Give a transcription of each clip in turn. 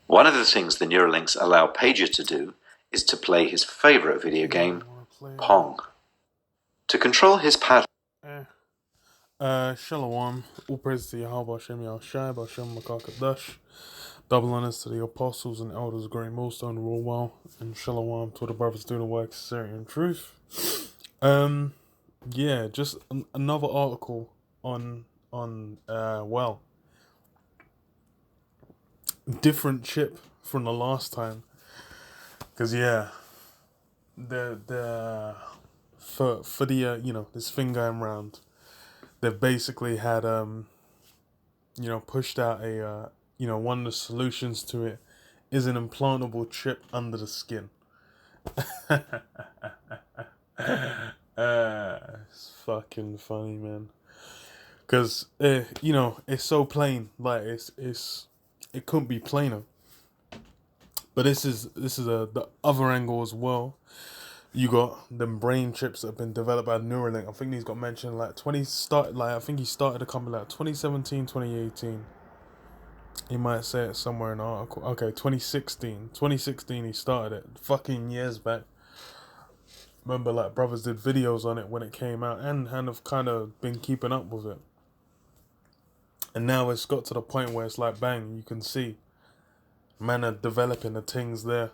One of the things the Neuralinks allow Pager to do is to play his favorite video game, Pong. To control his pad. Shalom. All praise to Yahweh Hashem Yahushai, Hashem Makakadash. Double honors to the apostles and elders, great millstone, rule well, and shalom to the brothers doing the work, sincerity and truth. Yeah, just another article on different chip from the last time, because the for the this thing going round, they've basically had pushed out a one of the solutions to it is an implantable chip under the skin. It's fucking funny, man. Because it's so plain, like it couldn't be plainer. But this is the other angle as well. You got them brain chips that have been developed by Neuralink. I think these got mentioned like I think he started the company like 2017, 2018. He might say it somewhere in the article. Okay, 2016. 2016 he started it. Fucking years back. Remember, like, brothers did videos on it when it came out and have kind of been keeping up with it. And now it's got to the point where it's like, bang, you can see man are developing the things there.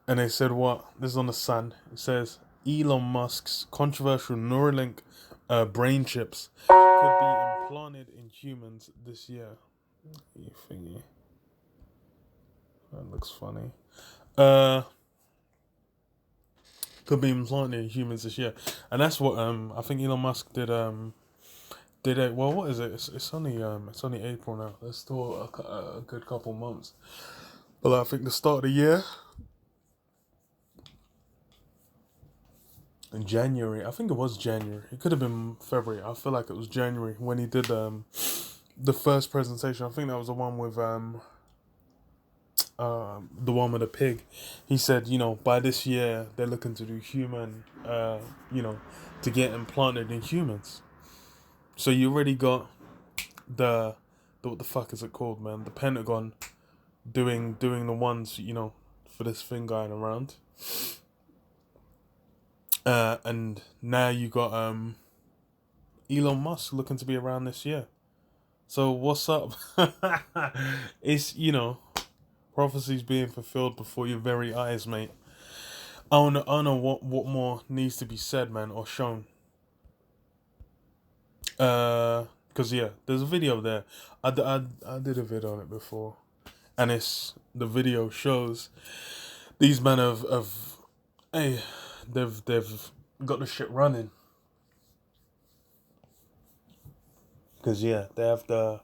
And they said what? This is on the Sun. It says Elon Musk's controversial Neuralink brain chips could be implanted in humans this year. You thingy. That looks funny. Could be implanted in humans this year, and that's what I think Elon Musk did. Did it? Well, what is it? It's only April now. There's still a good couple months, but I think the start of the year in January. I think it was January. It could have been February. I feel like it was January when he did the first presentation. I think that was the one with the pig. He said, by this year they're looking to do human, to get implanted in humans. So you already got the what the fuck is it called, man? The Pentagon doing the ones, for this thing going around. And now you got Elon Musk looking to be around this year. So what's up? It's prophecies being fulfilled before your very eyes, mate. I don't know what more needs to be said, man, or shown. Because there's a video there. I did a video on it before, and the video shows these men they've got the shit running. Because they have the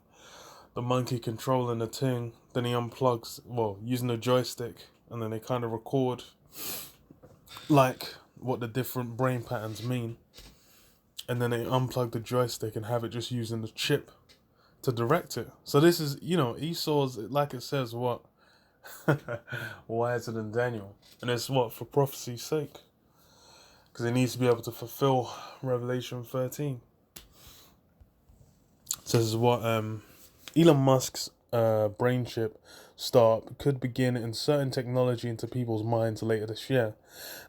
monkey controlling the thing. Then he unplugs, using the joystick, and then they kind of record like what the different brain patterns mean. And then they unplug the joystick and have it just using the chip to direct it. So this is, Esau's, like it says, what? Wiser than Daniel. And it's what? For prophecy's sake. Because it needs to be able to fulfill Revelation 13. So this is what Elon Musk's brain chip start could begin inserting technology into people's minds later this year.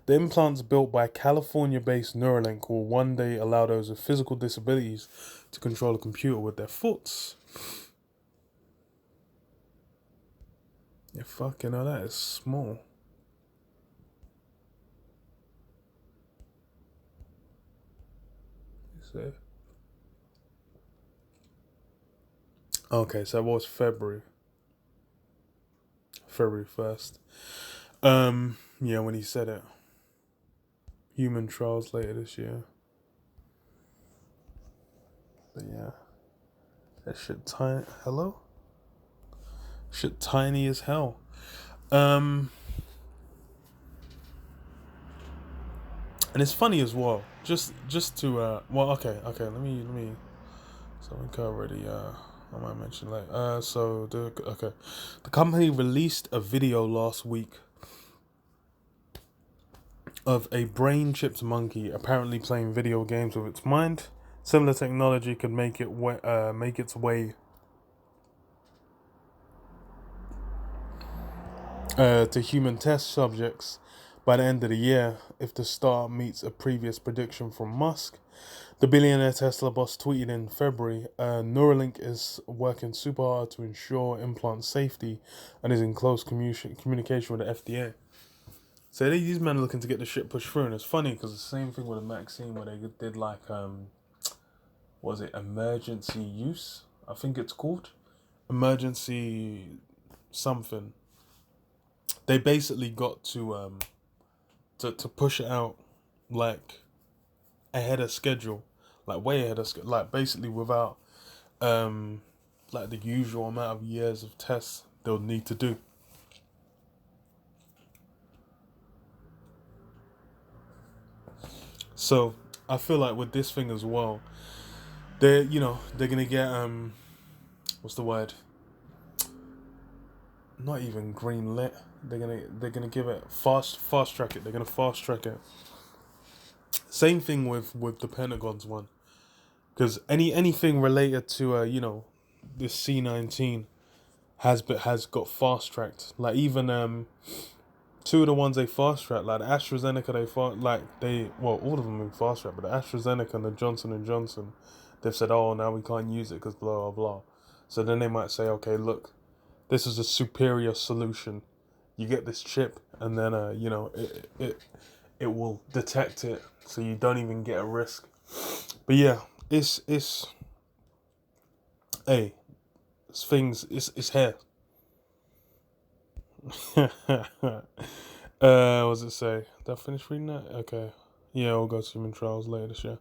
The implants built by California-based Neuralink will one day allow those with physical disabilities to control a computer with their foots. Yeah, fucking hell, that is small. You see? Okay, so it was February 1st. When he said it. Human trials later this year. But that shit tiny. Hello? Shit tiny as hell. And it's funny as well. Just to let me something already I might mention later. The company released a video last week of a brain-chipped monkey apparently playing video games with its mind. Similar technology could make its way to human test subjects by the end of the year if the start meets a previous prediction from Musk. The billionaire Tesla boss tweeted in February, Neuralink is working super hard to ensure implant safety and is in close communication with the FDA. So these men are looking to get the shit pushed through, and it's funny because the same thing with the vaccine where they did like, was it emergency use? I think it's called emergency something. They basically got to push it out like ahead of schedule, like way ahead of schedule, like basically without like the usual amount of years of tests they'll need to do. So I feel like with this thing as well, they're gonna get what's the word? Not even green lit. They're gonna give it fast track it. They're gonna fast track it. Same thing with the Pentagon's one, because anything related to this C-19 has got fast tracked. Like even two of the ones they fast tracked, like the AstraZeneca, all of them been fast tracked, but the AstraZeneca and the Johnson & Johnson, they've said, oh, now we can't use it because blah blah blah. So then they might say, okay, look, this is a superior solution. You get this chip, and then it will detect it, so you don't even get a risk. But yeah, it's hey, it's here. What does it say? Did I finish reading that? Okay. Yeah, we'll go to human trials later this year.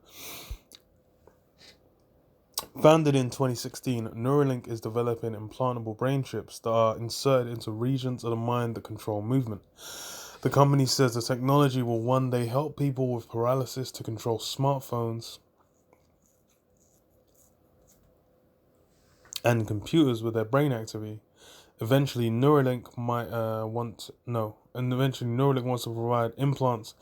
Founded in 2016, Neuralink is developing implantable brain chips that are inserted into regions of the mind that control movement. The company says the technology will one day help people with paralysis to control smartphones and computers with their brain activity. Eventually, Neuralink wants to provide implants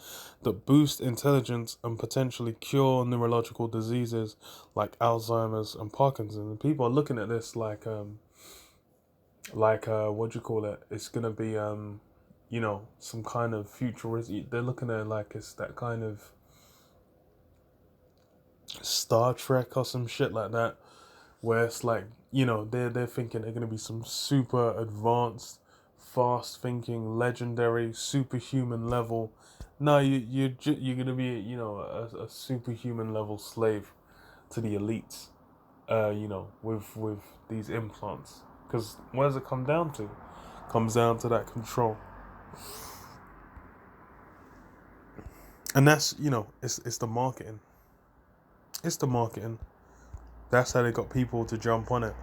that boost intelligence and potentially cure neurological diseases like Alzheimer's and Parkinson's. And people are looking at this like what do you call it? It's gonna be some kind of futuristic. They're looking at it like it's that kind of Star Trek or some shit like that, where it's like they're thinking they're gonna be some super advanced, fast thinking, legendary, superhuman level. No, you're gonna be a superhuman level slave to the elites. With these implants, because what does it come down to? Comes down to that control, and that's it's the marketing. It's the marketing. That's how they got people to jump on it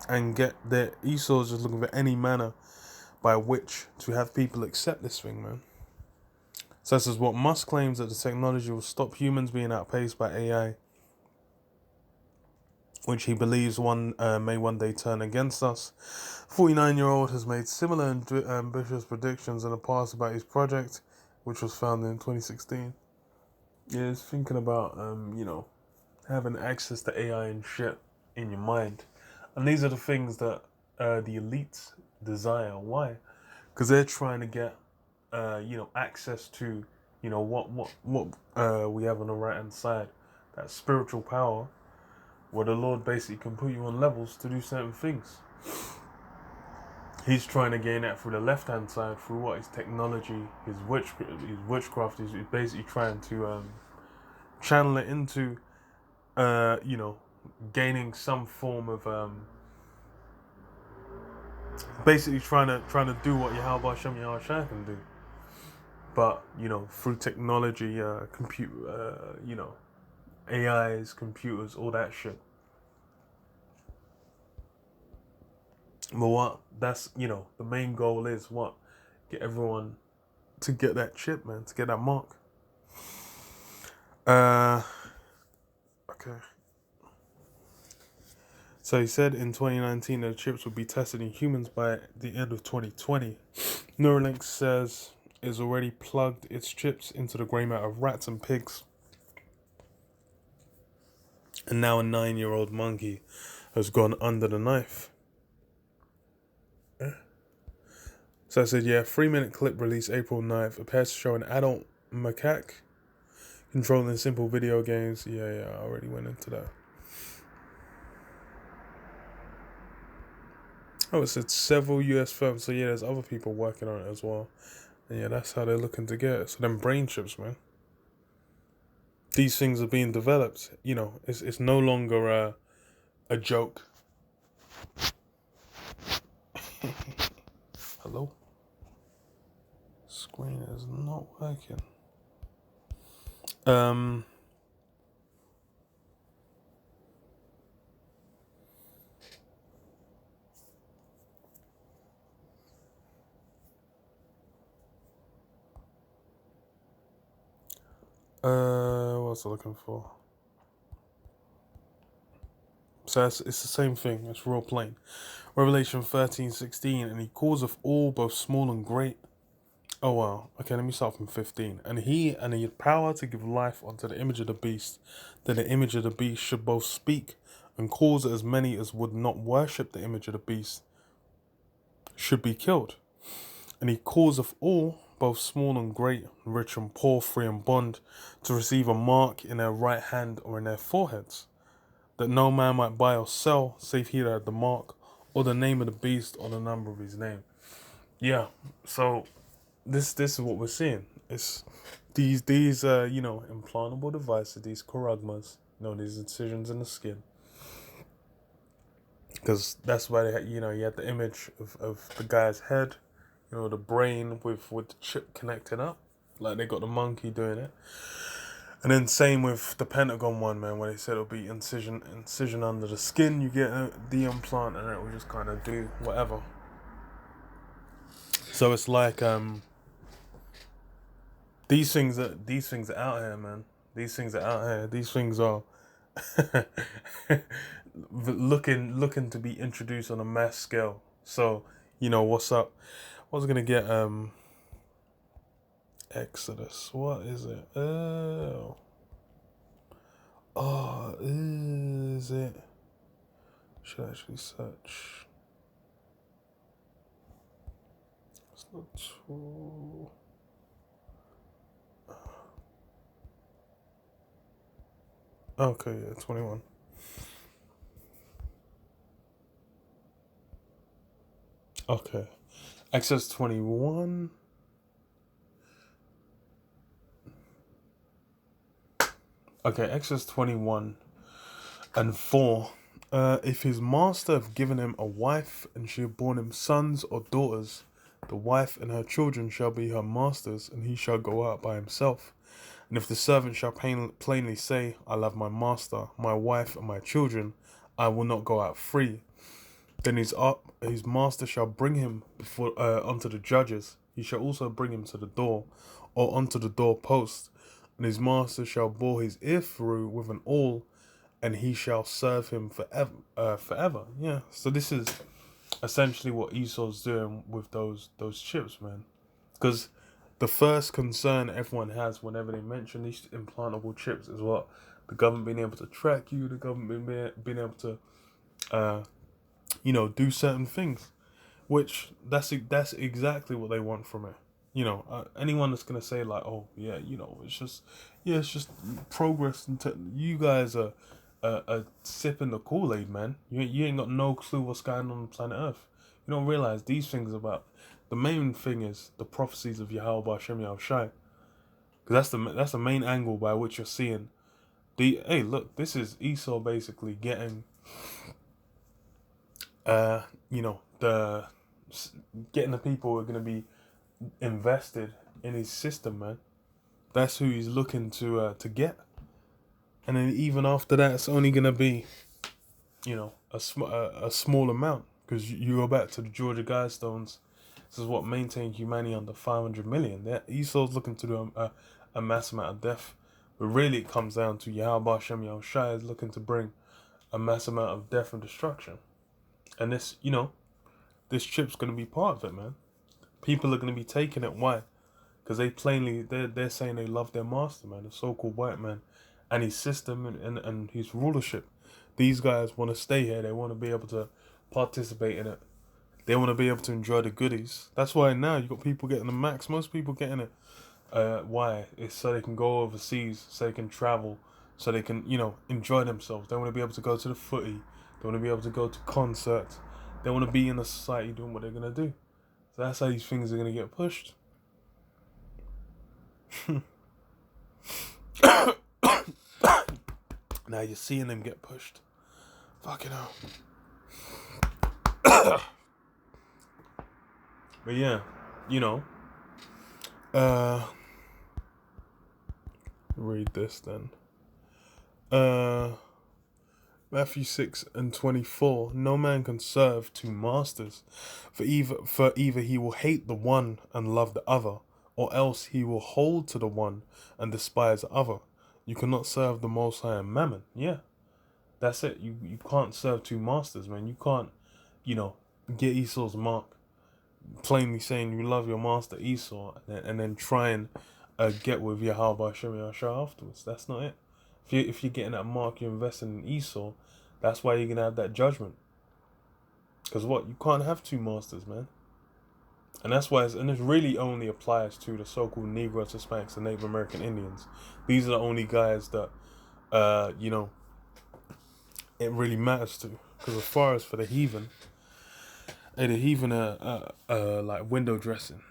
and get their Esau's just looking for any manner by which to have people accept this thing, man. So this is what Musk claims, that the technology will stop humans being outpaced by AI, which he believes may one day turn against us. 49-year-old has made similar ambitious predictions in the past about his project, which was founded in 2016. Yeah, he's thinking about having access to AI and shit in your mind. And these are the things that the elites desire. Why? Because they're trying to get access to what we have on the right hand side, that spiritual power, where the Lord basically can put you on levels to do certain things. He's trying to gain that through the left hand side, through what his technology, his witchcraft is basically trying to channel it into gaining some form of basically trying to do what Yahweh Hashem Yahweh can do, but through technology, AIs, computers, all that shit. But what that's the main goal is what? Get everyone to get that chip, man, to get that mark. Okay. So he said in 2019 that the chips would be tested in humans by the end of 2020. Neuralink says it's already plugged its chips into the grey matter of rats and pigs. And now a 9-year-old monkey has gone under the knife. So So I said, yeah, 3-minute clip released April 9th appears to show an adult macaque controlling simple video games. Yeah, I already went into that. Oh, it said several US firms. So yeah, there's other people working on it as well. And yeah, that's how they're looking to get it. So them brain chips, man. These things are being developed. You know, it's no longer a joke. Hello? Screen is not working. What's I looking for? So it's the same thing. It's real plain. Revelation 13:16, and he causeth all, both small and great. Oh wow. Okay, let me start from 15. And he had power to give life unto the image of the beast, that the image of the beast should both speak and cause as many as would not worship the image of the beast should be killed. And he causeth all, both small and great, rich and poor, free and bond, to receive a mark in their right hand or in their foreheads, that no man might buy or sell, save he that had the mark, or the name of the beast, or the number of his name. Yeah, so this is what we're seeing. It's these implantable devices, these charagmas, these incisions in the skin. Because that's why you had the image of the guy's head, the brain with the chip connecting up, like they got the monkey doing it. And then same with the Pentagon one, man, where they said it'll be incision under the skin. You get the implant, and it will just kind of do whatever. So it's like these things are out here, man. These things are out here. These things are looking to be introduced on a mass scale. So what's up? I was gonna get Exodus. What is it? Is it? Should I actually search? It's not too. Okay, yeah, 21. Okay, Exodus 21. Okay, Exodus 21 and 4. If his master have given him a wife, and she have borne him sons or daughters, the wife and her children shall be her master's, and he shall go out by himself. And if the servant shall plainly say, I love my master, my wife, and my children, I will not go out free, then his master shall bring him before unto the judges. He shall also bring him to the door, or unto the door post, and his master shall bore his ear through with an awl, and he shall serve him forever. Yeah. So this is essentially what Esau's doing with those chips, man. Because the first concern everyone has whenever they mention these implantable chips is what the government being able to track you, the government being able to, do certain things, which that's exactly what they want from it. Anyone that's gonna say like, oh yeah, it's just progress. You guys are sipping the Kool-Aid, man. You ain't got no clue what's going on planet Earth. You don't realize these things about. The main thing is the prophecies of Yahweh B'Shem Yahushai, because that's the main angle by which you're seeing hey, look, this is Esau basically getting the getting the people who are gonna be invested in his system, man. That's who he's looking to get. And then even after that, it's only gonna be, a small amount, because you go back to the Georgia Guidestones. This is what maintained humanity under 500 million. Esau's looking to do a mass amount of death, but really it comes down to Yahweh Shem Yahushai is looking to bring a mass amount of death and destruction. And this chip's gonna be part of it, man. People are gonna be taking it. Why? Because they're saying they love their master, man, the so-called white man, and his system and his rulership. These guys want to stay here. They want to be able to participate in it. They want to be able to enjoy the goodies. That's why now you got people getting the max. Most people getting it. Why? It's so they can go overseas, so they can travel, so they can, enjoy themselves. They want to be able to go to the footy. They want to be able to go to concerts. They want to be in a society doing what they're going to do. So that's how these things are going to get pushed. Now you're seeing them get pushed. Fucking hell. But yeah, read this then. Matthew 6:24. No man can serve two masters, for either he will hate the one and love the other, or else he will hold to the one and despise the other. You cannot serve the Most High and Mammon. Yeah, that's it. You can't serve two masters, man. You can't, get Esau's mark, plainly saying you love your master Esau, and then try and get with Yahweh Hashem Yahshua afterwards. That's not it. If you're getting that mark, you're investing in Esau. That's why you're gonna have that judgment. Because you can't have two masters, man. And that's why, and it really only applies to the so-called Negroes, Hispanics, and Native American Indians. These are the only guys that, it really matters to. Because as far as for the heathen, the heathen are like window dressing.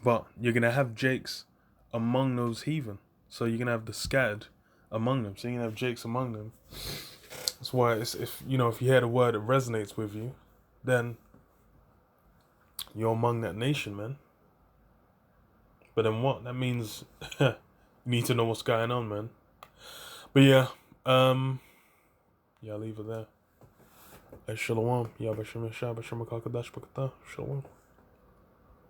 But you're gonna have Jakes among those heathen. So you're gonna have the scattered among them. So you're gonna have Jakes among them. That's why if you hear the word that resonates with you, then you're among that nation, man. But then what? That means you need to know what's going on, man. But yeah, I'll leave it there. Shalom. Shalom.